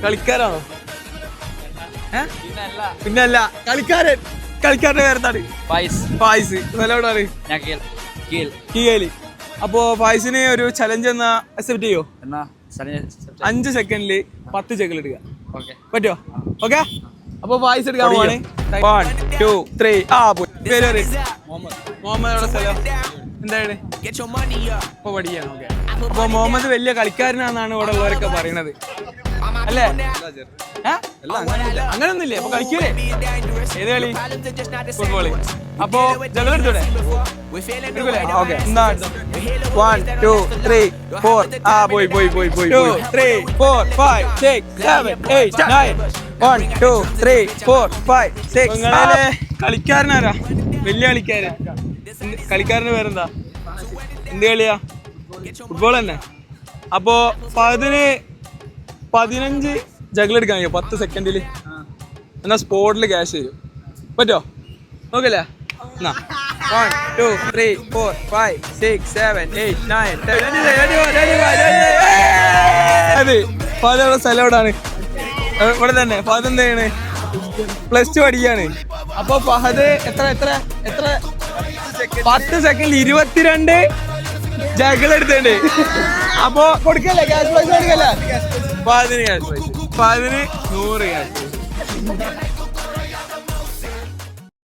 കളിക്കാരാണോ? പിന്നല്ല. കളിക്കാരന്റെ പേരെന്താണ്? ഫായിസ്. നിലവിടാണ് കീഴേലി. അപ്പോ ഫായിസിന് ഒരു ചലഞ്ച് എന്നാ അക്സെപ്റ്റ് ചെയ്യോ? 5 സെക്കൻഡില് 10 ചെക്കിൽ എടുക്കുക. പറ്റുമോ? ഓക്കെ. അപ്പൊ ഫായിസ് എടുക്കാൻ പോവാണ്. 1 2 3 പേര് മുഹമ്മദ്. സ്ഥലം എന്താണ്? ഇപ്പൊ പഠിക്കാണ്. ഓക്കെ. അപ്പൊ മുഹമ്മദ് വലിയ കളിക്കാരനാണെന്നാണ് ഇവിടെ ഉള്ളവരൊക്കെ പറയണത് അല്ലേ? അങ്ങനൊന്നുമില്ലേ? അപ്പൊ കളിക്കൂലേ? ഏത് കളി? ഫുട്ബോള്. അപ്പൊ ജഗലെടുത്തൂടെ? ഓക്കെ. 1 2 3 4 പോയി 2 3 4 5 6 7 8 9 1 2 3 4 5 6. നിങ്ങളെ കളിക്കാരനാരാ? വലിയ കളിക്കാരന്റെ പേരെന്താ? എന്ത് കളിയാ? ഫുട്ബോൾ തന്നെ. അപ്പോ ഫഹദിന് 15 ജഗലെടുക്കാൻ കഴിയും 10 സെക്കൻഡിൽ. എന്നാ സ്പോട്ടിൽ ക്യാഷ് ചെയ്യും. പറ്റോ? നോക്കല്ലേ? 1 2 3 4 5 6 7 8 9 10. ഫഹദ് സ്ഥലം എവിടാണ്? ഇവിടെ തന്നെ. ഫഹദ് എന്ത് ചെയ്യണ്? +2 പഠിക്കാണ്. അപ്പൊ ഫഹദ് എത്ര 10 സെക്കൻഡിൽ 22 ജഗലെടുത്തുണ്ട്. അപ്പൊ കൊടുക്കല്ലേ? ക്യാഷ് പ്രൈസ് കൊടുക്കല്ലേ? ഫഹദിന് 100 ക്യാഷ് പ്രൈസ്.